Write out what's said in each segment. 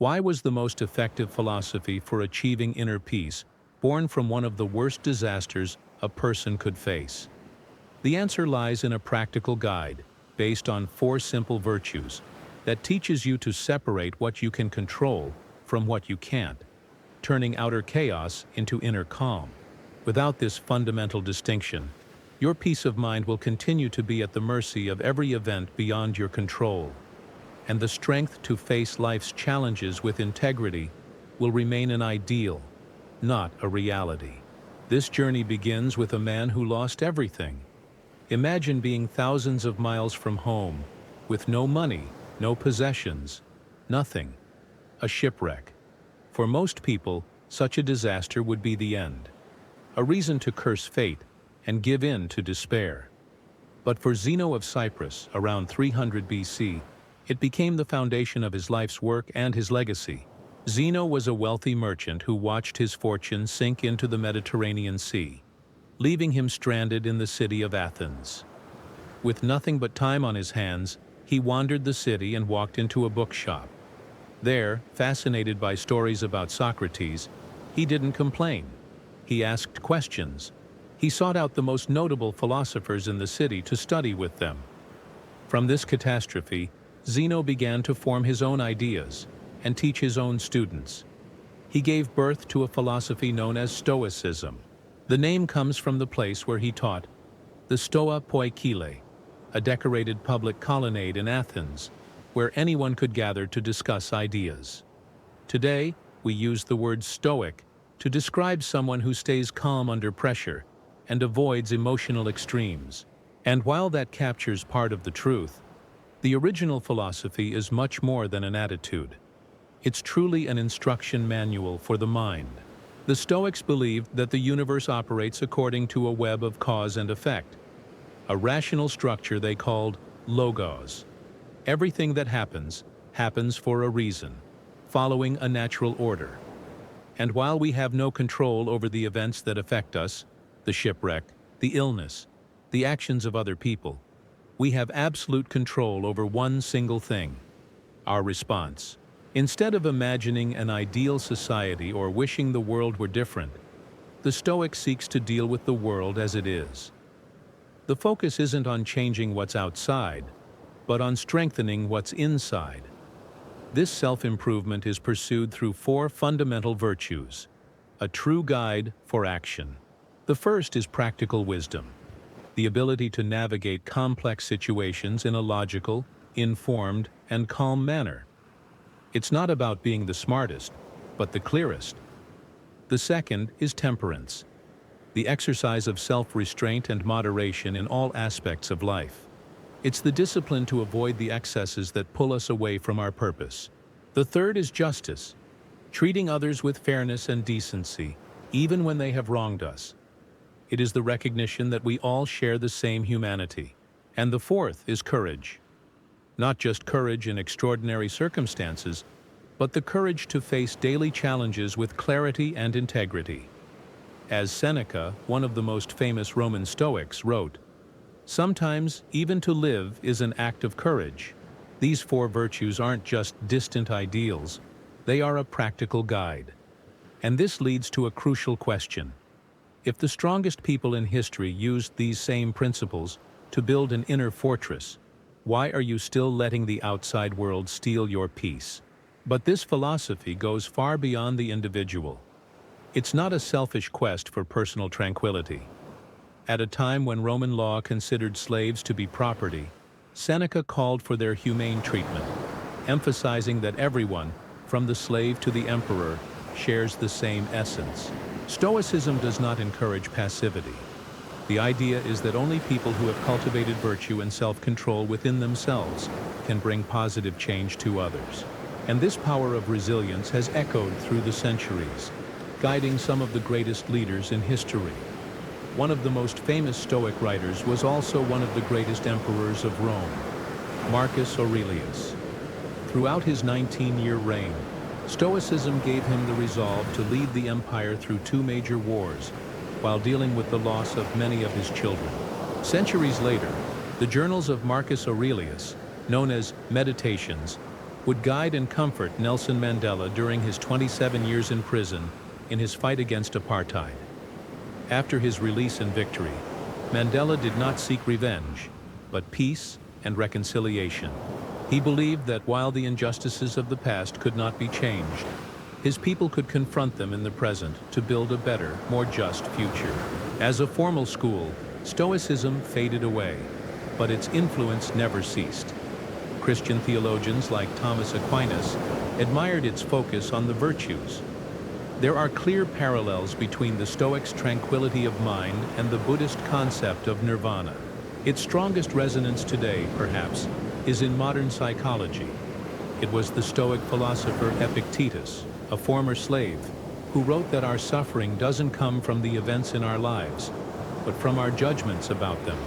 Why was the most effective philosophy for achieving inner peace born from one of the worst disasters a person could face? The answer lies in a practical guide based on 4 simple virtues that teaches you to separate what you can control from what you can't, turning outer chaos into inner calm. Without this fundamental distinction, your peace of mind will continue to be at the mercy of every event beyond your control, and the strength to face life's challenges with integrity will remain an ideal, not a reality. This journey begins with a man who lost everything. Imagine being thousands of miles from home, with no money, no possessions, nothing. A shipwreck. For most people, such a disaster would be the end. A reason to curse fate and give in to despair. But for Zeno of Cyprus, around 300 BC, it became the foundation of his life's work and his legacy. Zeno was a wealthy merchant who watched his fortune sink into the Mediterranean Sea, leaving him stranded in the city of Athens. With nothing but time on his hands, he wandered the city and walked into a bookshop. There, fascinated by stories about Socrates, he didn't complain. He asked questions. He sought out the most notable philosophers in the city to study with them. From this catastrophe, Zeno began to form his own ideas and teach his own students. He gave birth to a philosophy known as Stoicism. The name comes from the place where he taught, the Stoa Poikile, a decorated public colonnade in Athens, where anyone could gather to discuss ideas. Today, we use the word stoic to describe someone who stays calm under pressure and avoids emotional extremes. And while that captures part of the truth, the original philosophy is much more than an attitude. It's truly an instruction manual for the mind. The Stoics believed that the universe operates according to a web of cause and effect, a rational structure they called logos. Everything that happens for a reason, following a natural order. And while we have no control over the events that affect us, the shipwreck, the illness, the actions of other people, we have absolute control over one single thing: our response. Instead of imagining an ideal society or wishing the world were different, the Stoic seeks to deal with the world as it is. The focus isn't on changing what's outside, but on strengthening what's inside. This self-improvement is pursued through 4 fundamental virtues, a true guide for action. The first is practical wisdom, the ability to navigate complex situations in a logical, informed, and calm manner. It's not about being the smartest, but the clearest. The second is temperance, the exercise of self-restraint and moderation in all aspects of life. It's the discipline to avoid the excesses that pull us away from our purpose. The third is justice, treating others with fairness and decency, even when they have wronged us. It is the recognition that we all share the same humanity. And the fourth is courage. Not just courage in extraordinary circumstances, but the courage to face daily challenges with clarity and integrity. As Seneca, one of the most famous Roman Stoics, wrote, "Sometimes, even to live is an act of courage." These 4 virtues aren't just distant ideals, they are a practical guide. And this leads to a crucial question. If the strongest people in history used these same principles to build an inner fortress, why are you still letting the outside world steal your peace? But this philosophy goes far beyond the individual. It's not a selfish quest for personal tranquility. At a time when Roman law considered slaves to be property, Seneca called for their humane treatment, emphasizing that everyone, from the slave to the emperor, shares the same essence. Stoicism does not encourage passivity. The idea is that only people who have cultivated virtue and self-control within themselves can bring positive change to others. And this power of resilience has echoed through the centuries, guiding some of the greatest leaders in history. One of the most famous Stoic writers was also one of the greatest emperors of Rome, Marcus Aurelius. Throughout his 19-year reign, Stoicism gave him the resolve to lead the empire through 2 major wars, while dealing with the loss of many of his children. Centuries later, the journals of Marcus Aurelius, known as Meditations, would guide and comfort Nelson Mandela during his 27 years in prison in his fight against apartheid. After his release and victory, Mandela did not seek revenge, but peace and reconciliation. He believed that while the injustices of the past could not be changed, his people could confront them in the present to build a better, more just future. As a formal school, Stoicism faded away, but its influence never ceased. Christian theologians like Thomas Aquinas admired its focus on the virtues. There are clear parallels between the Stoics' tranquility of mind and the Buddhist concept of nirvana. Its strongest resonance today, perhaps, is in modern psychology. It was the Stoic philosopher Epictetus, a former slave, who wrote that our suffering doesn't come from the events in our lives, but from our judgments about them.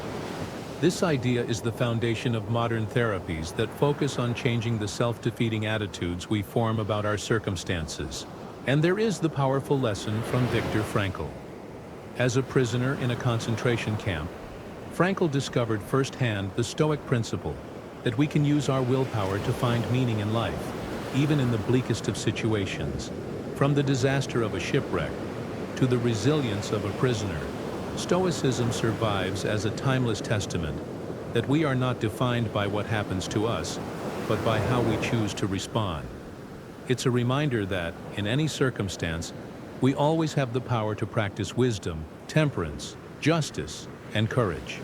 This idea is the foundation of modern therapies that focus on changing the self-defeating attitudes we form about our circumstances. And there is the powerful lesson from Viktor Frankl. As a prisoner in a concentration camp, Frankl discovered firsthand the Stoic principle that we can use our willpower to find meaning in life, even in the bleakest of situations. From the disaster of a shipwreck to the resilience of a prisoner, Stoicism survives as a timeless testament that we are not defined by what happens to us, but by how we choose to respond. It's a reminder that, in any circumstance, we always have the power to practice wisdom, temperance, justice, and courage.